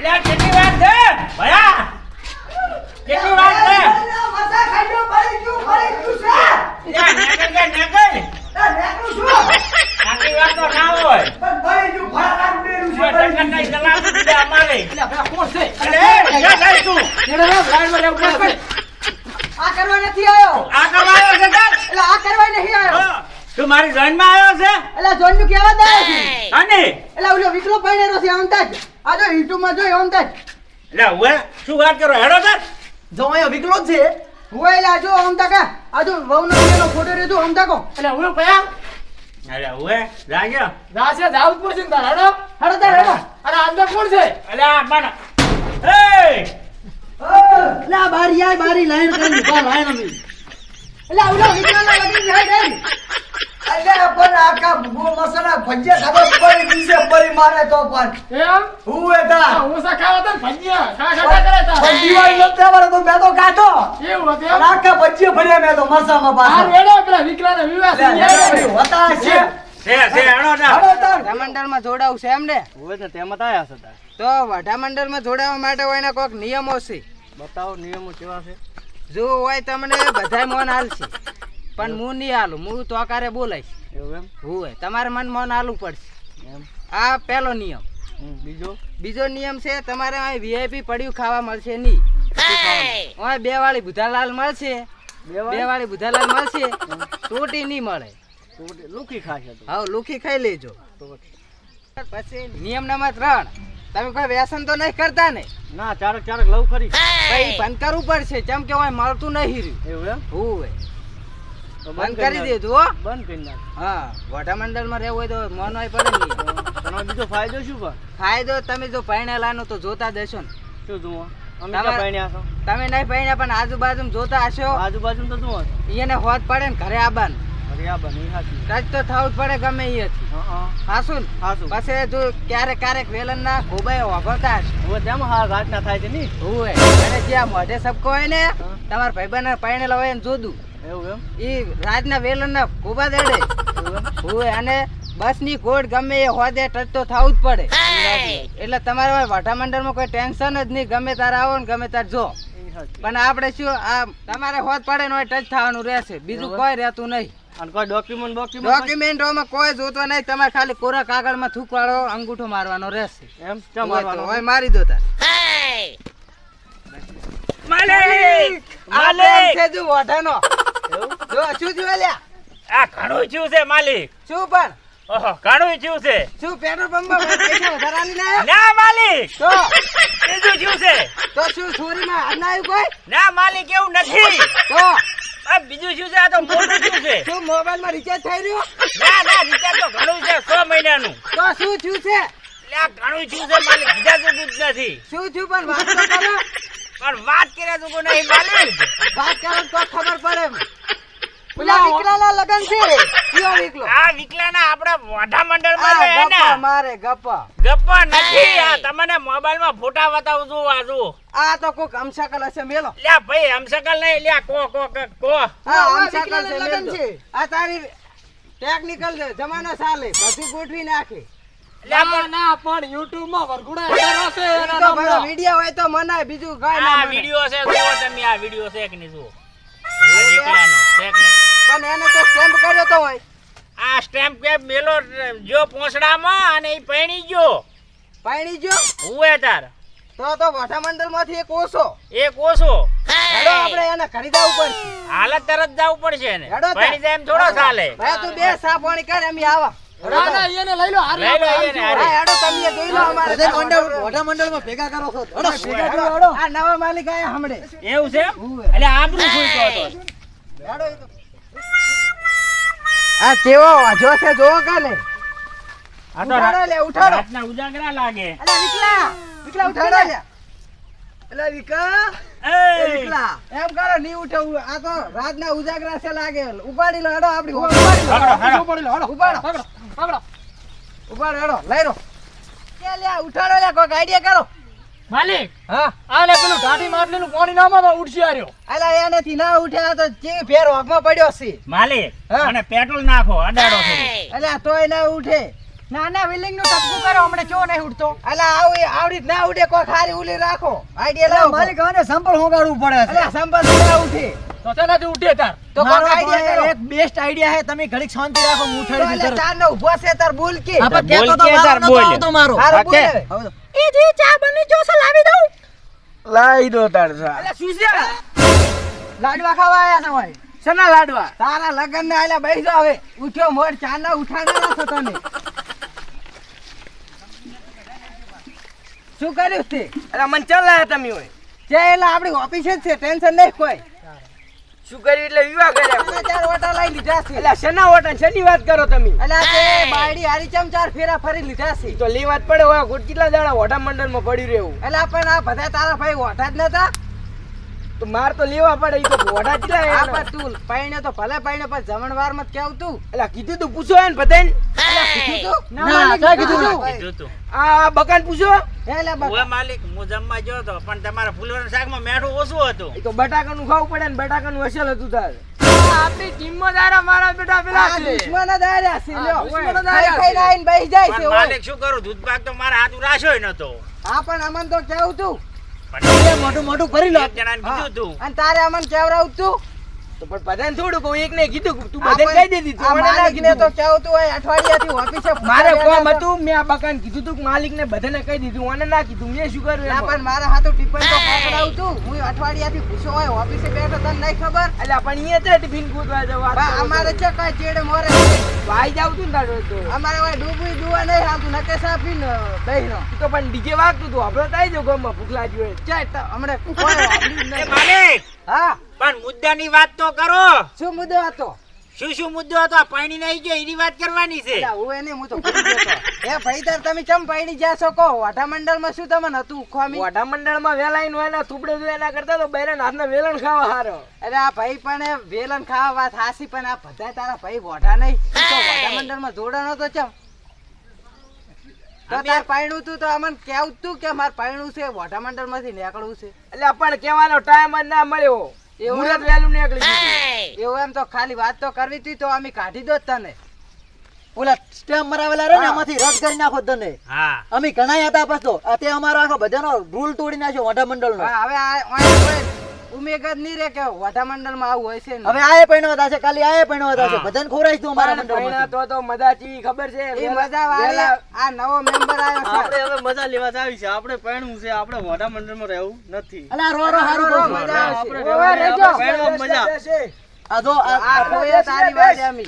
અલ્યા કેટલી વાર છે ભયા કેટલી વાર છે મસા ખાઈજો પડી ગયું છે અલ્યા નેકળ કે નેકળ નેકળું છું આટલી વાર તો ના હોય પણ પડી ગયું ફળાક બેરું છે ટકર નહીં ચલાવતું છે અમારે એટલે પેલા કોણ છે અરે ક્યાં જાય તું એને લાઈનમાં રહેવું પડે આ કરવા નથી આવ્યો આ કમાયો છે તાર એટલે આ કરવા નહીં આવ્યો તું મારી જોઈન માં આવ્યો છે એટલે જોન નું કેવા દે છે અને એટલે ઓલો વિકલો પૈણેરો છે આમતા જ આ જો યુટ્યુબ માં જોઈ આમતા જ એટલે હવે શું વાત કરો હેડો તાર જો અહીંયા વિકલો જ છે હોય એટલે આ જો આમતા કા આ જો વહુનો એનો ફોટો રેતો આમતા કો એટલે હું પયા અરે હવે જાગ્યો રાશે જાવ પડશે ને તાર હેડો હેડો તાર હેડો અને અંદર કોણ છે અલે આ પણ એ એટલે આ બારી લાઈન કરી બા લાઈન અમે એટલે ઓલો વિકલો ના લગી જાય રે અલ્યા પણ આકા બો મસના ભજ્જે ખબર પડી દીસે પરી મારે તો પણ એમ હું એતા હું સા ખાવા તને ભજીયા ખા કરે તા દિવાળી લતે વાળો તો મેં તો કાઢો એવું હતું એમ આકા ભજ્જે ભર્યા મેં તો મસામાં આ પાછો રેડો પેલા વિકલાને વિવાહ છે હોતા છે છે હેડો તાર વડામંડળમાં જોડાવું છે એમ ને હોય ને તેમાં આયા છે તાર તો વડામંડળમાં જોડાવા માટે હોય કોઈક નિયમો છે બતાવો નિયમો કેવા છે જો હોય તમને બધાય મોન હાલશે પણ હું નહીં હાલું હું તો આકારે બોલાઈશ એવું એમ હોય તમારે મન મોન હાલવું પડશે એમ આ પહેલો નિયમ બીજો નિયમ છે તમારે અહીં વીઆઈપી પડ્યું ખાવા મળશે નહીં અહીં બે વાળી બુધાલાલ મળશે બે વાળી બુધાલાલ મળશે ટોટી નહીં મળે લુકી ખાશે તો હા લુખી ખાઈ લેજો પછી નિયમ નંબર 3 તમે કોઈ વ્યસન તો નહીં કરતા ને ના ચારક લવ ખરી કઈ બંધ કરવું પડશે કેમ કે હોય મળતું નહીં રહ્યું એવું એમ હોય તો બંધ કરી દેજો હો બંધ કરી નાખ હા વડામંડળમાં રહેવું હોય તો મન હોય પડે નહીં તમારો બીજો ફાયદો શું પણ ફાયદો તમે જો પૈણેલાનો તો જોતા દેશો ને શું જુઓ અમે તમારે- ક્યાં પૈણ્યા છો તમે નહીં પૈણ્યા પણ આજુબાજુ જોતા હશો આજુબાજુ તો જુઓ એને હોત પડે ને ઘરે આબાન અરે આ બની હાચી ટચ તો થવું જ પડે ગમે અહીંયાથી હા હાસું હાસું. પછી જો ક્યારેક વેલન ના ખોબાય વાપરતા હશે હવે તેમ હા રાતના થાય છે ની હોય અને જ્યાં મોઢે સબકો હોય ને તમારા ભાઈબંધ પૈણેલા હોય ને જોદું એવું એમ ઈ રાતના વેલન ના ખોબા દેડે હોય અને બસ ની કોડ ગમે એ હોદે ટચ તો થવું જ પડે એટલે તમારે વડામંડળમાં કોઈ ટેન્શન જ નહીં ગમે તાર આવો ને ગમે તાર જો એ હાચી. પણ આપણે શું આ તમારે હોદ પડે ને ટચ થવાનું રહેશે બીજું કોઈ રહેતું નહીં અને કોઈ ડોક્યુમેન્ટ ડોક્યુમેન્ટોમાં કોઈ જોતો નહીં તમારે ખાલી કોરા કાગળમાં થૂકવાળો અંગૂઠો મારવાનો રહેશે એમ ચા હોય તો મારવાનો હોય મારી દો તાર માલિક આ માલિક છે જો ઓઢાનો જો શું થયું લ્યા આ ઘણું થયું છે માલિક શું પણ ઓહો ઘણું થયું છે શું પેટ્રોલ પંપમાં પૈસા વધારાની લાયા ના માલિક તો બીજું થયું છે તો શું ચોરીમાં હાથ ના આવ્યું કોઈ ના માલિક એવું નથી તો આ બીજું શું છે આ તો મોટું થયું છે શું મોબાઈલમાં રિચાર્જ થઈ રહ્યું ના રિચાર્જ તો ઘણું છે 6 મહિનાનું તો શું થયું છે એટલે આ ઘણું થયું છે માલિક બીજા જેવું જ નથી શું થયું પણ વાત તો કરો પણ વાત કર્યા જેવું નહીં માલિક વાત કરો તો ખબર પડે એમ. પેલા વિકલાના લગન છે કયો વિકલો આ વિકલાના આપણે વડા મંડળમાં આ રહે ને ગપ્પા મારે ગપ્પા ગપ્પા નથી આ તમને મોબાઈલમાં ફોટા બતાવું છું આ જો આ તો કોક અમસાકલ હશે મેલો લ્યા ભાઈ હમસકલ નહીં લ્યા કો હા અમસાકલ છે મેલ દો. આ તારી ટેકનિકલ જમાનો ચાલે બધું ગોઠવી નાખે લ્યા ના પણ YouTube માં વરઘોડા એના છે ઈ એના તો નામનો. ભાઈ વિડિયો હોય તો મનાય બીજું કાઈ ના આ મનાય. વિડિયો છે જુઓ તમે આ વિડિયો છે કે નહીં જુઓ આ વિકલાનો છે કે નહીં પણ એને તો સ્ટેમ્પ કર્યો તો હોય આ સ્ટેમ્પ કે મેલો જો પોસડામાં અને ઈ પૈણી ગયો પાણી જો હુએ તાર તો વડામંડળ માંથી એક ઓછો એક ઓછો હેડો આપણે એને ખરીદાવું પડશે હાલત તરત જવું પડશે ને હેડો તાર. પૈણી જાય એમ થોડો ચાલે ભાઈ તું બે સા પાણી કર અમે આવા ના ના એને લઈ લો હારી લઈ લો આપણે એને, હારી હારી. હા હેડો તમે જોઈ લો અમારે વડામંડળમાં ભેગા કરો છો ભેગા થયો હેડો. આ નવા માલિક આયા હમણે એવું છે એટલે આબરૂ ફૂંક્યો હતો હેડો ઈ તો. આ કેવો વાજો છે જોવો કાલે આ તો ઉઠાડો લે ઉઠાડો રાતના ઉજાગરા લાગે અલા વિકલા ઉઠાડો લે અલા વિકા એ વિકલા એમ કરો ની ઉઠે આ તો રાતના ઉજાગરા છે લાગે ઉપાડી લો હેડો આપડી ઉપાડી લો હેડો, હેડો. પડી લો, હેડો. ઉપાડો પકડો, પકડો. ઉપાડો હેડો લઈ રો કે લે ઉઠાડો લે કોઈક આઈડિયા કરો માલિક હા આ લે પેલું ટાટી માટલીનું પાણી નામાં ઉડશે આર્યો અલા એનેથી ના ઉઠ્યા તો જે ફેર હોગમાં પડ્યો છે માલિક હા. અને પેટ્રોલ નાખો અડાડો થોડું. અલા તોય ના ઉઠે નાના વિલિંગ નું ટપકું કરો હમણે ચો નહીં ઉડતો અલા આવડી ના ઉડે કોઈ ખારી ઉલી રાખો આઈડિયા એટલે લાવો માલિક આને સંપલ હોગાડવું પડે છે. અલા સંપત ના ઉઠે તો તેનાથી ઉઠે તાર તો મારો કોઈ આઈડિયા ભાઈ કરો એક બેસ્ટ આઈડિયા છે, તમે ઘડીક શાંતિ રાખો, હું ઉઠાડી દઉં એટલે તરત. તાર નો ઉભો છે તાર બોલ કે આપણે બોલ કહેતો તો કે વારો તાર નતો બોલ. આવતો મારો. હારો બોલ કે? હવે. હવે તો. એ જી ચા બની જો છે લાવી દઉં લાઈ દો તાર સા અલા શું છે લાડવા ખાવા આયા છે ભાઈ સના લાડવા તારા લગન ને આલા બેસી જાવ હવે ઉઠ્યો મોડ ચાના ઉઠાડના છો તને શું કર્યું તે અરે મન ચલાયા તમે હોય જે એલા આપણી ઓફિસ જ છે ટેન્શન નહીં કોઈ શું કર્યું એટલે વિવાહ કર્યા આ ચાર ઓટા લઈ લીધા છે એટલે શેના ઓટા શેની વાત કરો તમે અલા તે બાયડી હારી ચમચાર ફેરા ફરી લીધા છે તો લેવા જ પડે હોય ગોટ કેટલા દાડા ઓઢા મંડળમાં પડ્યું રહેવું અલા પણ આ બધા તારા ભાઈ ઓઠા જ નતા તો માર તો લેવા પડે ઈ તો ઓઢા કેટલા આ એના? પણ તું પૈણે તો ભલે પૈણે પણ જમણવાર મત કેવું તું એટલે કીધું તું પૂછો એને બધાને અલા કીધું તું ના, ક્યાં કીધું તું? કીધું તું આ બકાન પૂછો એલા ઓવે માલિક હું જમવા ગયો તો પણ તમારા ફૂલવાના શાકમાં મેઠું ઓછું હતું. એ તો બટાકાનું ખાવું પડે ને બટાકાનું અસલ હતું તાર આપણી ટીમમાં દારા મારા બેટા પેલા આ છે દુશ્મન જ આર્યા છે લ્યો દુશ્મન જ ખાઈ આર્યા ખાઈને છે. આઈને બેસી જાય છે પણ ઓય. માલિક શું કરું દૂધ પાક તો મારા હાથ રાશોય નતો. હા પણ અમન તો કેવું તું પણ એ મોટું મોટું કરી લો. એક જણાને કીધું તું અને તારે અમન કેવરાવું તું તો પણ બધાને થોડું કહું એક ને કીધું તું આ બધાને કહી દીધી આ તું મને ના માલિકને તો કીધું કેવું તું હોય અઠવાડિયાથી ઓફિસે મારે ફૂટા કોમ બેઠા હતું મેં આ બકાન કીધું તું માલિક ને બધાને કહી દીધું મને ના કીધું મેં શું કર્યું ના એમાં? પણ મારા હાથું ટિફિન તો પકડાવું તું હું અઠવાડિયાથી પૂછો હોય ઓફિસે બેઠો તને નહીં ખબર અલ્યા પણ અહીંયા છે ટિફિન કૂદવા જવા બા, અમારે છે કઈ ચેડે મોરે ભાઈ જાવ તું ને તારો તો અમારે હોય ડૂબી ડૂવા નહીં આવતું નકે સાપીને દહીનો ઈ તો પણ ડીજે વાગતું તું આપણે તો આવી જાવ ગામમાં ભૂખ લાગી હોય ચાલ તો હમણે કોઈ વાપર્યું જ એ નહીં. માલિક હા પણ મુદ્દાની વાત તો કરો. શું મુદ્દો હતો શું મુદ્દો હતો? આ પાણી નહીં ગયો એની વાત કરવાની છે. અલા, હું એની હું તો ભૂલી ગયો તો. એ ભાઈ તાર તમે ચમ પૈણી જ્યાં છો કહો વાઢા મંડળમાં શું તમને હતું ખોમી મોઢા મંડળમાં વેલાઈન હોય ને થૂપડે જો એના કરતા તો બૈરાના હાથના વેલણ ખાવા હારો અરે આ ભાઈ પણ એ વેલણ ખાવા વાત હાસી પણ આ બધા તારા ભાઈ વોઢા નહીં તું તો વોઢા મંડળમાં જોડાનો તો ચમ તો તાર પાયણું તું તો અમને કેવું તું કે માર પાયણું છે વોઢા મંડળમાંથી નીકળવું છે એટલે પણ કહેવાનો ટાઈમ જ ના મળ્યો એવું મુરત વેલું નીકળી ગયું એવું એમ તો ખાલી વાત તો કરવી હતી તો અમે કાઢી દો જ તને ઓલા સ્ટેમ્પ મરાવેલા રે ને હા. એમાંથી રદ કરી નાખો તને. હા અમે ઘણા હતા પાછો તે અમારો આખો બધાનો રૂલ તોડી નાખ્યો વાઢા મંડળનો. હા, હવે આ ઓય કોઈ ઉમેગ જ નહીં રે કે વોઢા મંડળમાં આવું હોય છે ને. હવે આએ પૈણો હતા છે, કાલે આએ પૈણો હતા છે, હા. બધાને ખવડાવીશ તું અમારા પણ મંડળમાં. પૈણા તો મજા ચી ખબર છે એ મજા વાળી આ નવો મેમ્બર આવ્યો છે હવે મજા લેવા જાવી છે આપણે પૈણું છે આપણે મોઢા મંડળમાં રહેવું નથી અલા રો રો હારું રો, કહું. મજા આવશે. આપણે ઓવે, રહેજો. પૈણવામાં મજા આ જો આ કોઈ તારી વાત એમી.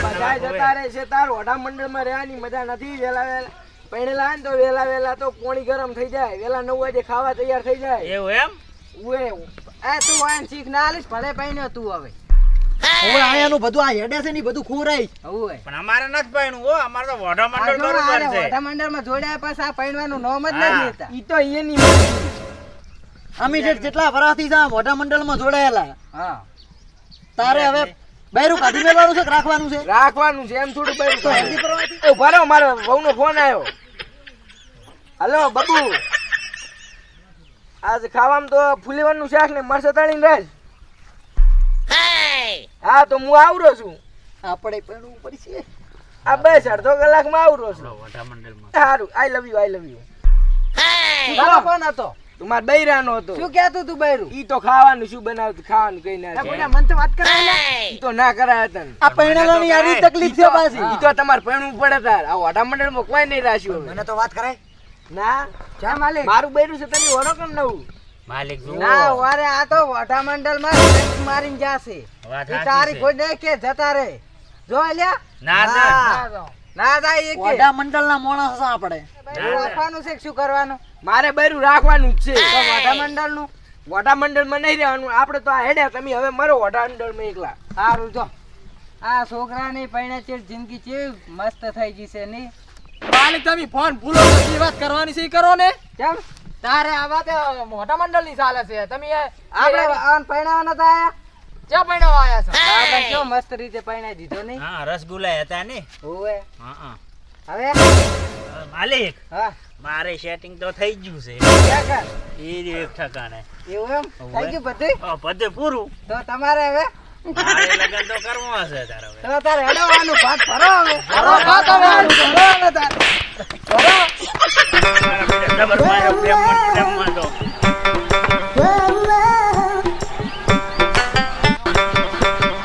બધાય જતા રહે છે તાર વડા મંડળમાં રહેવાની મજા નથી વેલા વેલા પૈણેલા હોય ને તો વેલા વેલા તો પોણી ગરમ થઈ જાય વેલા 9 વાગે ખાવા તૈયાર થઈ જાય એવું એમ? ઉએ આ તું વાયન શીખ ના આલીશ ભલે પૈણ્યો તું હવે હવે આયાનું બધું આ હેડે છે ને ઈ બધું ખોરાઈશ. હવે પણ અમારે નથી પાયણું હો, અમારે તો વોઢા આ મંડળ જો બરોબર આને છે. વોઢા મંડળમાં જોડ્યા પછી આ પૈણવાનું નામ જ હા. નહીં લેતા ઈ તો એની મરજી. અમે જેટલા વરાથી જા મોઢા મંડળમાં જોડાયેલા, હા તારે હવે બૈરું કાઢી મેળવાનું છે કે રાખવાનું છે? રાખવાનું છે એમ થોડું બૈરું તો કરવાનું. હેલ્ધી પરવાથી એ ઉભા રહો મારો વહુનો ફોન આવ્યો હલો બબુ આજ ખાવામાં તો ફુલેવાનું શાક ને મરચાં તળીને રાખ હા તો હું આવરો છું આપણે પૈણું પડશે. આ બસ અડધો કલાકમાં આવરો છું વોઢા મંડળમાં સારું આઈ લવ યુ તારો ફોન હતો તું માર બૈરાનો હતો શું કહેતું તું બૈરું ઈ તો ખાવાનું શું બનાવતું ખાવાનું કઈ ના આ છે. બોલ્યા, મને તો વાત કરાય ઈ તો ના કરાય તને આ પૈણાલાની આવી તકલીફ છે પાછી. ઈ તો તમારે પૈણું પડે તાર આ વોઢા મંડળમાં કોઈ નહીં રાખ્યું હવે. મને તો વાત કરાય. ના જા માલિક મારું બૈરું છે તમે વરો કેમ નવું માલિક જુઓ. ના વારે આ તો વોઢા મંડળમાં ડ્રિંક મારીને જાશે વાત ઈ સાચી તારી છે. કોઈ નહીં કે જતા રહે જો લ્યા ના ના ના જાય એ કે વાઢા મંડળના માણસ છે આપણે. બૈરું રાખવાનું છે કે શું કરવાનું મારે બૈરું રાખવાનું જ છે તો વોઢા મંડળનું વોઢા મંડળમાં નહીં રહેવાનું આપણે તો આ હેડ્યા તમે હવે મરો વોઢા મંડળમાં એકલા સારું જો આ છોકરાની પૈણા ચેડ જિંદગી ચેવી મસ્ત થઈ ગઈ છે ની માલિક તમે ફોન ભૂલો નથી વાત કરવાની છે ઈ કરો ને કેમ તારે આ વાત મોઢા મંડળની ચાલે છે તમે આપણે આન પૈણાવા નતા આયા ક્યાં પૈણાવા આયા છો આપણે કેવો મસ્ત રીતે પૈણાઈ દીધો નહીં હા રસગુલ્લા હતા ને. હોવે હા હવે માલિક હા મારે સેટિંગ તો થઈ ગયું છે ક્યાં કર એ જ એક ઠકાણે. એવું એમ થઈ ગયું બધું બધે પૂરું. તો તમારે હવે મારે લગન તો કરવું હશે તારે હવે. તો તારે હેડવાનું ભાગ ભરો હવે. ભરો, ભાગ હવે. ભરો હવે તારે. ભરો. જબર માર્યો, પ્રેમ માં.